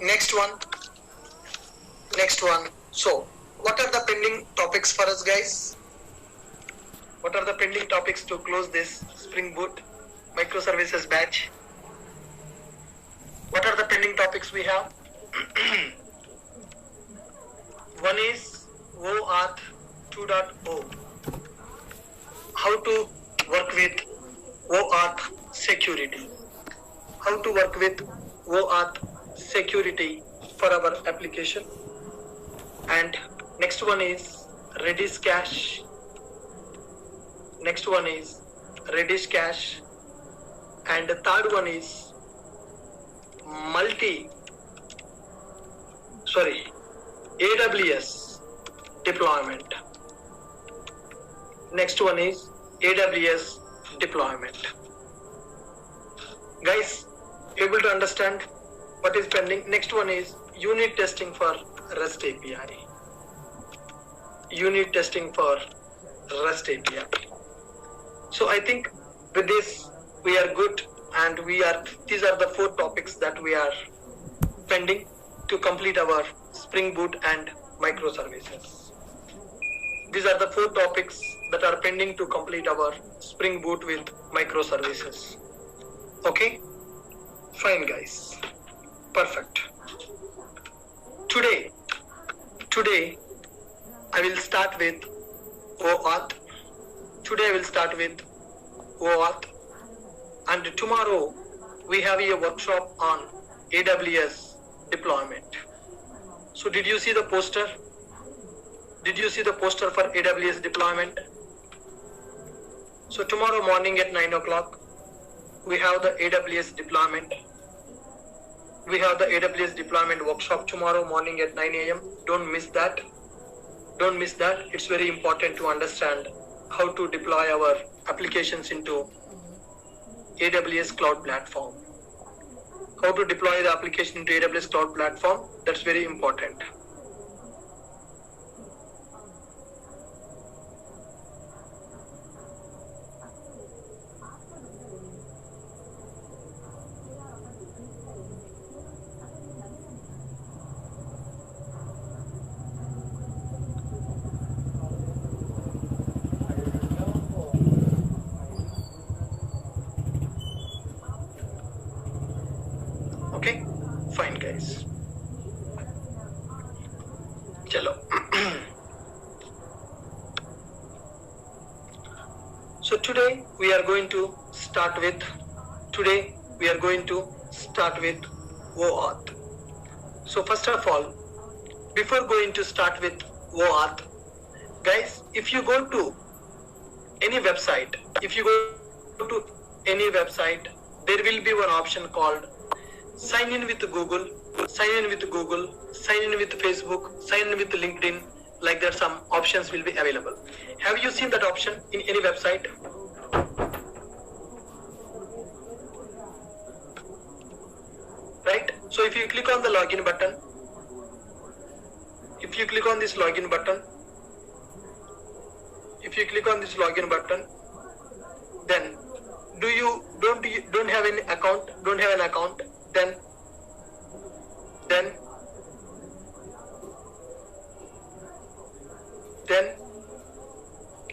Next one. So what are the pending topics for us, guys? What are the pending topics to close this Spring Boot microservices batch? What are the pending topics we have? One is O Auth 2.0. How to work with O Auth security. How to work with O Auth security for our application. And next one is Redis cache. Next one is Redis cache. And the third one is AWS deployment. Next one is AWS deployment. Guys, able to understand what is pending? Next one is unit testing for REST API. Unit testing for REST API. So I think with this we are good, and these are the 4 topics that we are pending to complete our Spring Boot and microservices. These are the 4 topics that are pending to complete our Spring Boot with microservices. Okay, fine guys, perfect. Today I will start with O Auth. Today I will start with O Auth, and tomorrow we have a workshop on AWS deployment. So did you see the poster? Did you see the poster for AWS deployment? So tomorrow morning at 9 o'clock we have the AWS deployment. We have the AWS deployment workshop tomorrow morning at 9 a.m. Don't miss that. Don't miss that. It's very important to understand how to deploy our applications into AWS Cloud Platform. How to deploy the application into AWS Cloud Platform, that's very important. Okay, fine guys. Chalo. So today we are going to start with O Auth. So first of all, before going to start with O Auth, guys, if you go to any website, there will be one option called sign in with Google, sign in with Facebook, sign in with LinkedIn. Like that, some options will be available. Have you seen that option in any website? Right? So if you click on the login button, then don't have an account, then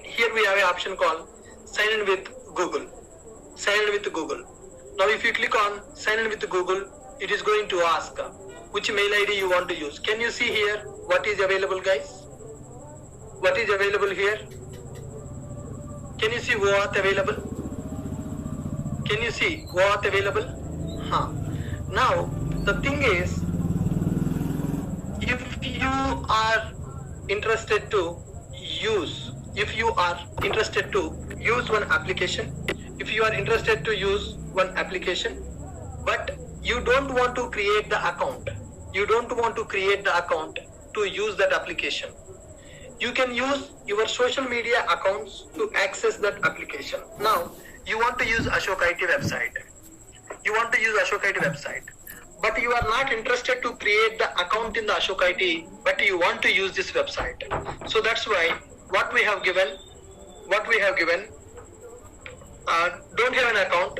here we have an option called sign in with Google. Now if you click on sign in with Google, it is going to ask which mail ID you want to use. Can you see here what is available, guys? What is available here? Can you see O Auth available? Now the thing is, if you are interested to use one application, but you don't want to create the account, to use that application, you can use your social media accounts to access that application. Now you want to use Ashok IT website, but you are not interested to create the account in the Ashok IT, but you want to use this website. So that's why what we have given, don't have an account,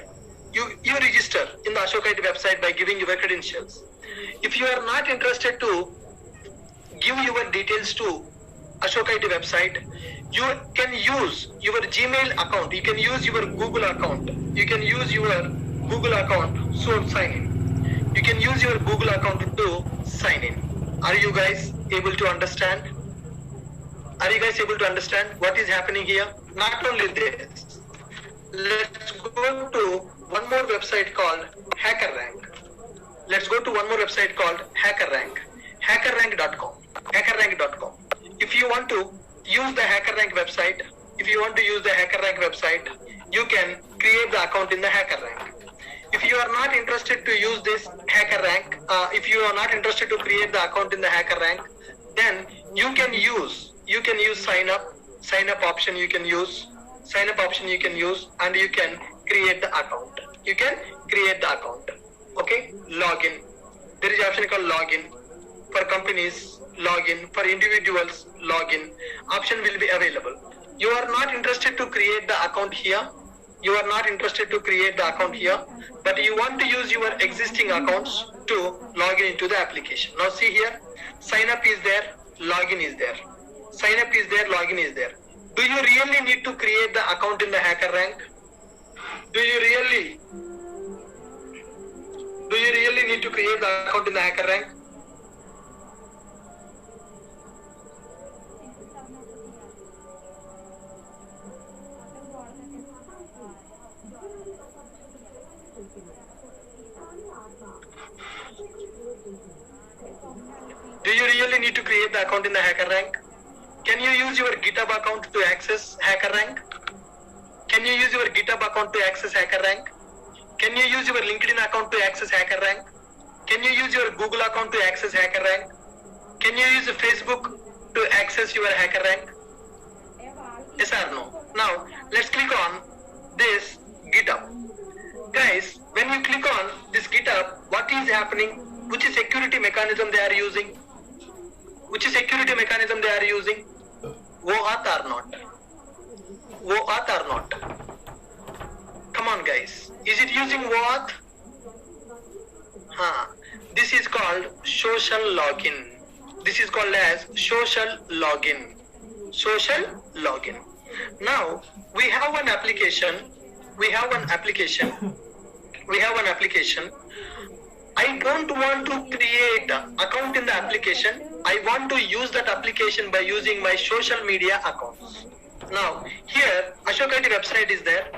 you register in the Ashok IT website by giving your credentials. If you are not interested to give your details to Ashok IT website, you can use your Gmail account, you can use your Google account, you can use your Google account to sign in. You can use your Google account to sign in. Are you guys able to understand? Are you guys able to understand what is happening here? Not only this, let's go to one more website called Hackerrank. Let's go to one more website called Hackerrank. Hackerrank.com. Hackerrank.com. If you want to use the Hackerrank website, you can create the account in the Hackerrank. If you are not interested to use this Hackerrank, if you are not interested to create the account in the Hackerrank, then you can use sign up option you can use, and you can create the account. Okay, login. There is an option called login. For companies, login. For individuals, login. Option will be available. You are not interested to create the account here. But you want to use your existing accounts to log in into the application. Now see here, sign up is there, login is there. Do you really need to create the account in the Hackerrank? Do you really need to create the account in the Hackerrank? Do you really need to create the account in the Hackerrank? Can you use your GitHub account to access Hackerrank? Can you use your GitHub account to access Hackerrank? Can you use your LinkedIn account to access Hackerrank? Can you use your Google account to access Hackerrank? Can you use Facebook to access your Hackerrank? Yes or no? Now, let's click on this GitHub. Guys, when you click on this GitHub, what is happening? Which is security mechanism they are using? OAuth or not? Come on guys. Is it using OAuth? This is called social login. This is called as social login. Now we have an application. I don't want to create an account in the application. I want to use that application by using my social media accounts. Now, here, Ashok IT website is there.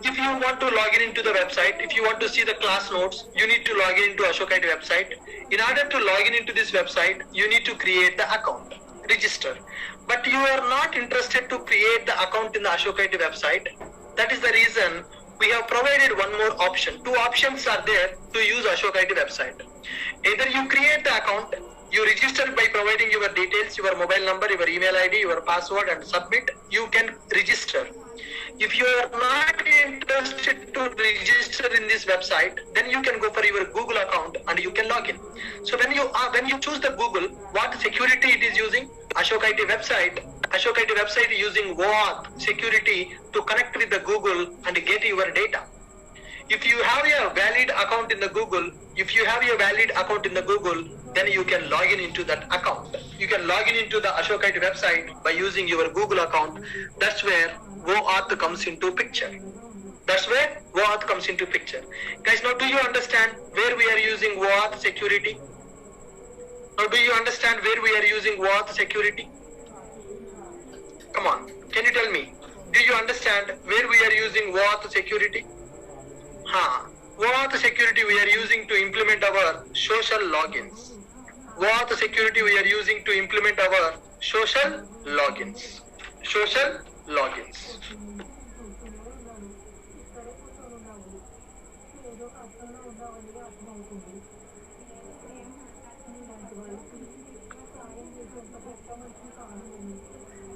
If you want to log in into the website, if you want to see the class notes, you need to log in into Ashok IT website. In order to log in into this website, you need to create the account, register. But you are not interested to create the account in the Ashok IT website. That is the reason we have provided one more option. Two options are there to use Ashok IT website. Either you create the account, you register by providing your details, your mobile number, your email ID, your password, and submit. You can register. If you are not interested to register in this website, then you can go for your Google account and you can log in. So when you choose the Google, what security it is using? Ashok IT website is using OAuth security to connect with the Google and get your data. If you have a valid account in the Google, then you can log in into that account. You can log in into the Ashok IT website by using your Google account. That's where OAuth comes into picture. Guys, now do you understand where we are using OAuth security? Come on, can you tell me? Do you understand where we are using OAuth security? OAuth security we are using to implement our social logins.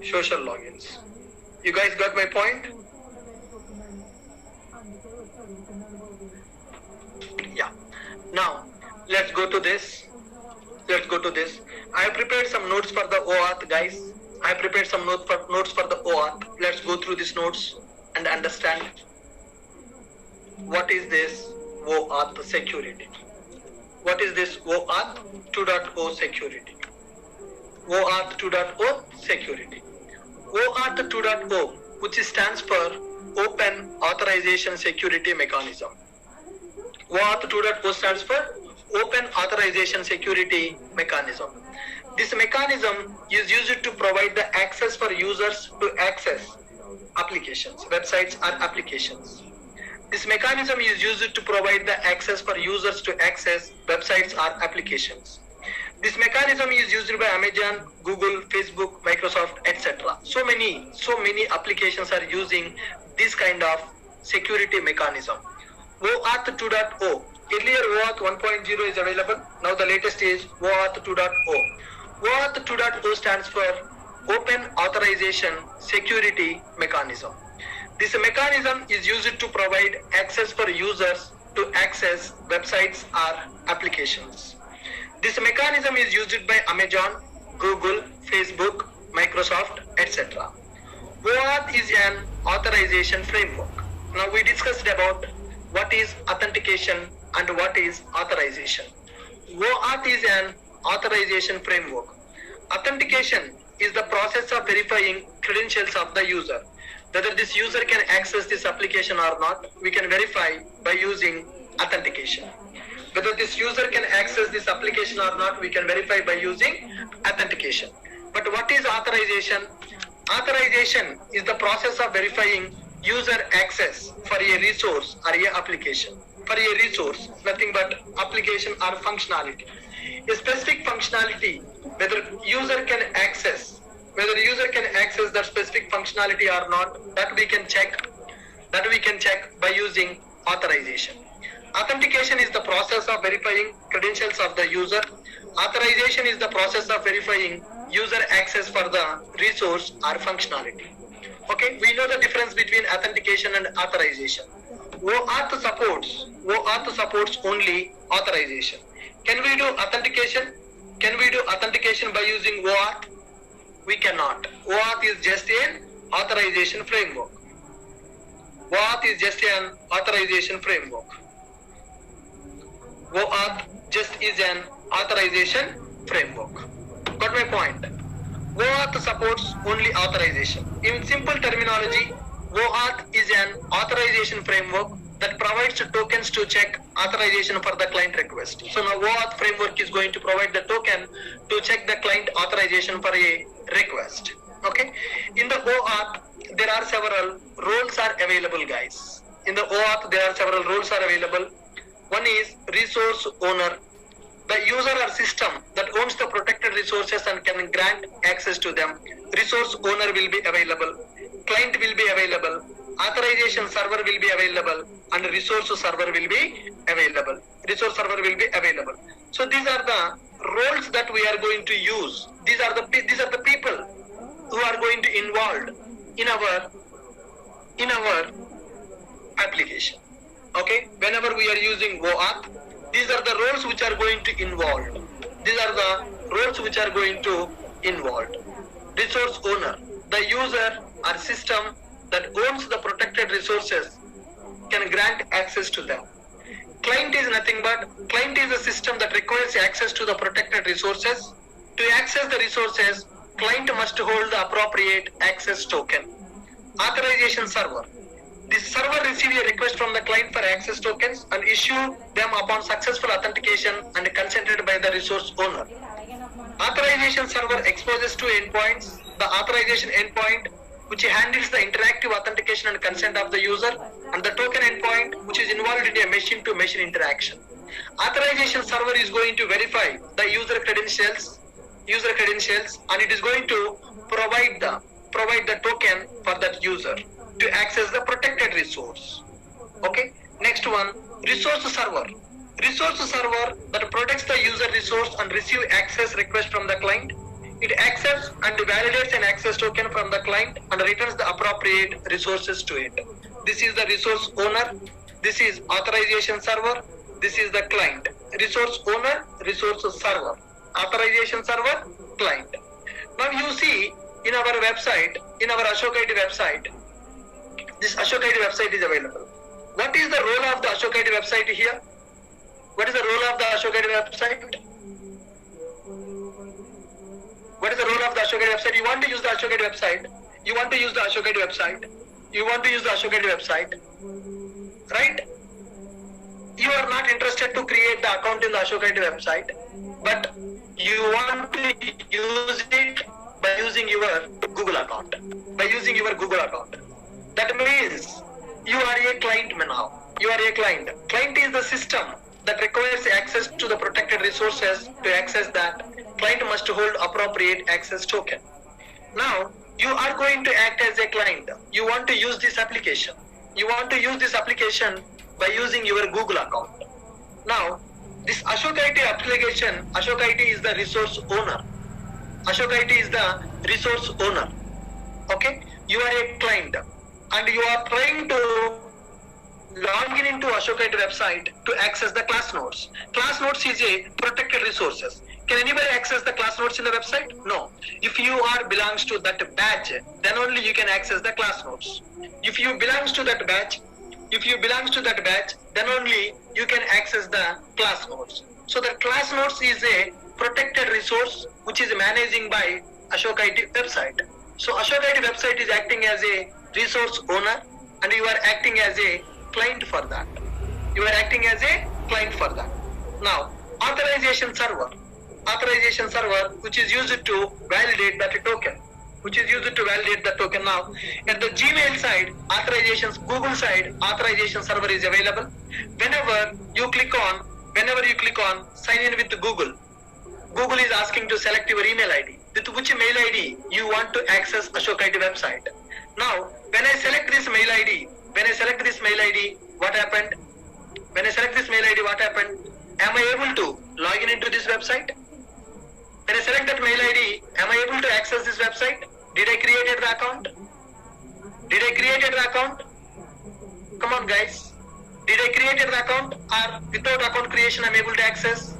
Social logins. You guys got my point? Yeah. Now, let's go to this. I have prepared some notes for the OAuth, guys. Let's go through these notes and understand. what is this OAuth security? What is this OAuth 2.0 security? OAuth 2.0 security. OAuth 2.0, which stands for Open Authorization Security Mechanism. OAuth 2.0 stands for Open Authorization Security Mechanism. This mechanism is used to provide the access for users to access applications, websites or applications. This mechanism is used to provide the access for users to access websites or applications. This mechanism is used by Amazon, Google, Facebook, Microsoft, etc. So many applications are using this kind of security mechanism. OAuth 2.0. Earlier OAuth 1.0 is available. Now the latest is OAuth 2.0. OAuth 2.0 stands for Open Authorization Security Mechanism. This mechanism is used to provide access for users to access websites or applications. This mechanism is used by Amazon, Google, Facebook, Microsoft, etc. OAuth is an authorization framework. Now we discussed about what is authentication and what is authorization. OAuth is an authorization framework. Authentication is the process of verifying credentials of the user. Whether this user can access this application or not, we can verify by using authentication. Whether this user can access this application or not, we can verify by using authentication. But what is authorization? Authorization is the process of verifying user access for a resource or a application. For a resource, nothing but application or functionality. A specific functionality, whether user can access that specific functionality or not, that we can check by using authorization. Authentication is the process of verifying credentials of the user. Authorization is the process of verifying user access for the resource or functionality. Okay, we know the difference between authentication and authorization. OAuth supports only authorization. Can we do authentication? Can we do authentication by using OAuth? We cannot. OAuth is just an authorization framework. OAuth is just an authorization framework. OAuth just is an authorization framework. Got my point? OAuth supports only authorization. In simple terminology, OAuth is an authorization framework that provides tokens to check authorization for the client request. So now OAuth framework is going to provide the token to check the client authorization for a request. Okay. In the OAuth, there are several roles are available, guys. In the OAuth, there are several roles are available. One is resource owner. The user or system that owns the protected resources and can grant access to them. Resource owner will be available. Client will be available. Authorization server will be available, and resource server will be available. Resource server will be available. So these are the roles that we are going to use. These are the people who are going to involved in our application. Okay, whenever we are using OAuth, these are the roles which are going to involved. These are the roles which are going to involved. Resource owner, the user or system that owns the protected resources can grant access to them. Client is nothing but, client is a system that requires access to the protected resources. To access the resources, client must hold the appropriate access token. Authorization server. This server receives a request from the client for access tokens and issue them upon successful authentication and consented by the resource owner. Authorization server exposes to endpoints. The authorization endpoint, which handles the interactive authentication and consent of the user, and the token endpoint, which is involved in a machine-to-machine interaction. Authorization server is going to verify the user credentials, and it is going to provide the token for that user to access the protected resource. Okay. Next one, resource server. Resource server that protects the user resource and receive access request from the client. It accepts and validates an access token from the client and returns the appropriate resources to it. This is the resource owner. This is authorization server. This is the client. Resource owner, resource server. Authorization server, client. Now you see in our website, in our Ashok IT website, this Ashok IT website is available. What is the role of the Ashok IT website here? What is the role of the Ashok IT website? What is the role of the Ashok IT website? You want to use the Ashok IT website. You want to use the Ashok IT website. You want to use the Ashok IT website. Right? You are not interested to create the account in the Ashok IT website, but you want to use it by using your Google account. By using your Google account. That means you are a client now. You are a client. Client is the system that requires access to the protected resources. To access that, client must hold appropriate access token. Now, you are going to act as a client. You want to use this application. You want to use this application by using your Google account. Now, this Ashok IT application, Ashok IT is the resource owner. Ashok IT is the resource owner. Okay? You are a client and you are trying to log in into Ashok IT website to access the class notes. Class notes is a protected resources. Can anybody access the class notes in the website? No. If you are belongs to that batch, then only you can access the class notes. If you belongs to that batch, then only you can access the class notes. So the class notes is a protected resource which is managing by Ashok IT website. So Ashok IT website is acting as a resource owner and you are acting as a client for that. You are acting as a client for that. Now, authorization server which is used to validate that token. Now, at the Gmail side, Google side, authorization server is available. Whenever you click on sign in with Google is asking to select your email ID. With which mail ID you want to access Ashok IT website. Now, when I select this mail ID, what happened? Am I able to log in into this website? When I select that mail ID, am I able to access this website? Did I create the account? Come on guys. Did I create the account or without account creation I'm able to access?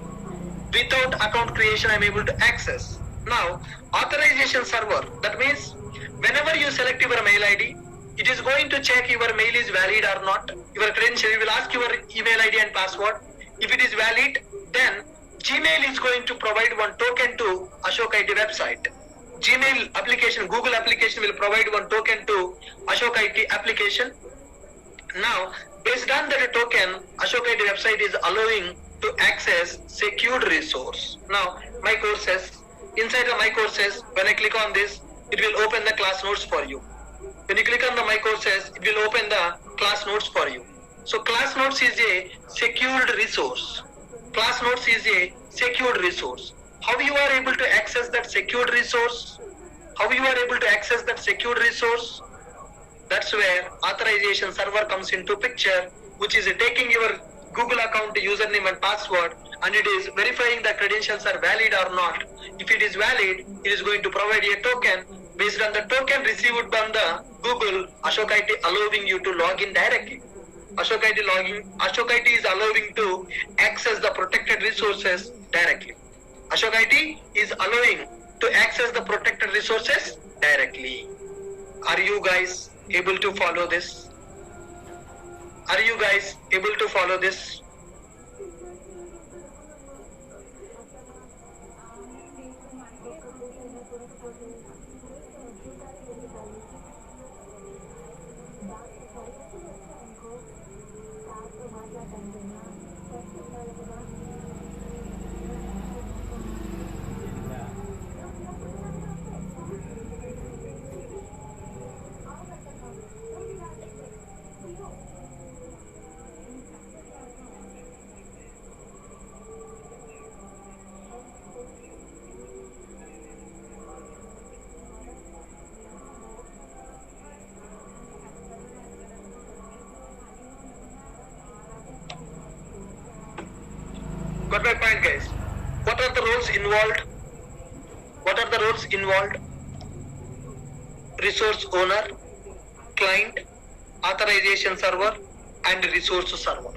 Without account creation I'm able to access. Now, authorization server, that means whenever you select your mail ID, it is going to check your mail is valid or not. Your credential, it will ask your email ID and password. If it is valid, then Gmail is going to provide one token to Ashok IT website. Gmail application, Google application will provide one token to Ashok IT application. Now, based on that token, Ashok IT website is allowing to access secured resource. Now, my courses, inside the my courses, when I click on this, it will open the class notes for you. When you click on the my courses, it will open the class notes for you. So class notes is a secured resource. Class notes is a secured resource. How you are able to access that secured resource? That's where authorization server comes into picture, which is taking your Google account username and password, and it is verifying the credentials are valid or not. If it is valid, it is going to provide a token. Based on the token received from the Google, Ashok IT allowing you to log in directly. Ashok IT is allowing to access the protected resources directly. Ashok IT is allowing to access the protected resources directly. Are you guys able to follow this? Got my point, guys? What are the roles involved? Resource owner, client, authorization server, and resource server.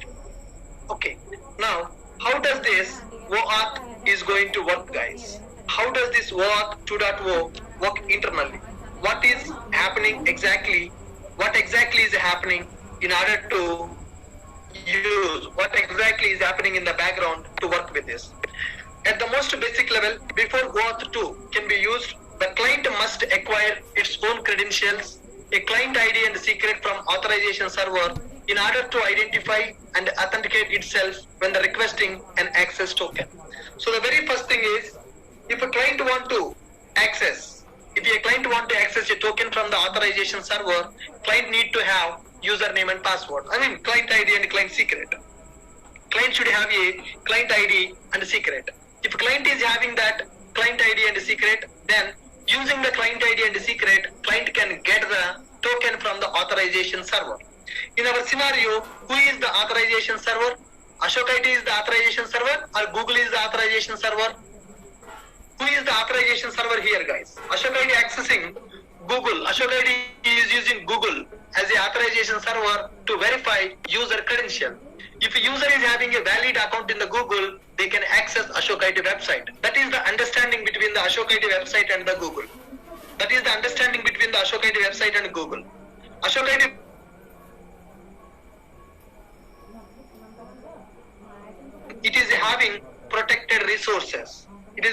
Okay. Now, how does this OAuth is going to work, guys? How does this OAuth 2.0 work internally? What is happening exactly? What exactly is happening in order to use, what exactly is happening in the background to work with this. At the most basic level, before OAuth 2 can be used, the client must acquire its own credentials, a client ID and secret from Authorization Server in order to identify and authenticate itself when the requesting an access token. So the very first thing is, if a client want to access, if a client want to access a token from the Authorization Server, client need to have username and password. I mean client ID and client secret. Client should have a client ID and a secret. If client is having that client ID and a secret, then using the client ID and a secret, client can get the token from the Authorization Server. In our scenario, who is the Authorization Server? Ashok IT is the Authorization Server or Google is the Authorization Server? Who is the Authorization Server here, guys? Ashok IT accessing Google. Ashok IT is using Google as the Authorization Server to verify user credential. If a user is having a valid account in the Google, they can access Ashok IT website. That is the understanding between the Ashok IT website and the Google. That is the understanding between the Ashok IT website and Google. Ashok IT it is having protected resources. It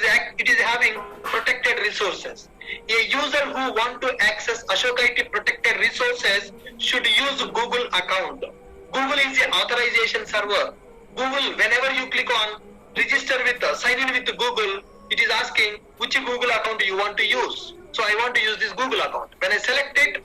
is having protected resources. A user who want to access Ashok IT protected resources should use Google account. Google is the Authorization Server. Google, whenever you click on register with, sign in with Google, it is asking which Google account you want to use. So I want to use this Google account. When I select it,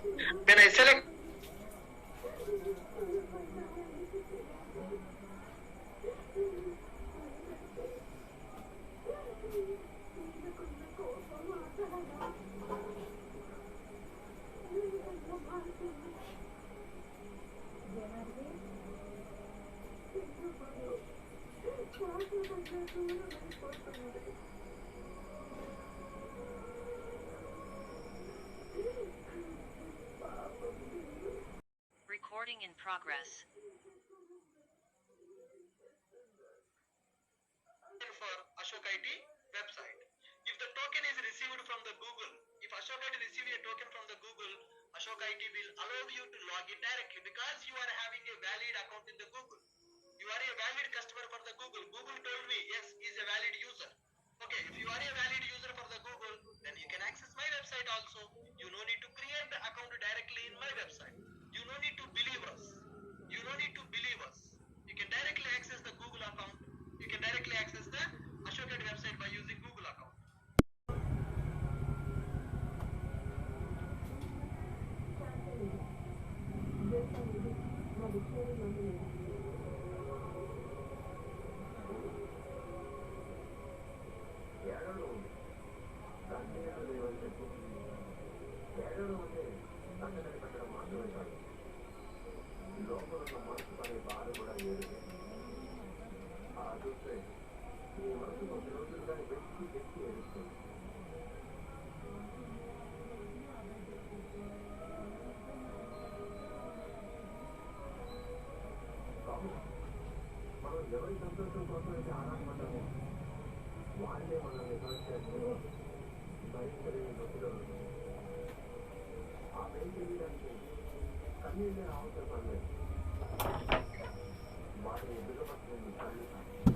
Recording in progress. for Ashok IT website. If the token is received from the Google, if Ashok IT receives a token from the Google, Ashok IT will allow you to log in directly because you are having a valid account in the Google. You are a valid customer for the Google. Google told me, yes, he is a valid user. Okay, if you are a valid user for the Google, then you can access my website also. You no need to create the account directly in my website. You no need to believe us. You no need to believe us. You can directly access the Google account. You can directly access the Ashok IT website by using Google account. ఎవరి సంతోషం కోసం అయితే ఆరాటపడ్డామో వాళ్ళే మనల్ని hurt చేస్తారు, భరించలేని నొప్పిలో ఆ pain తెలియడానికి కన్నీళ్ళే అవసరం పడలేదు. వాటిని దిగపట్టలేని కళ్ళు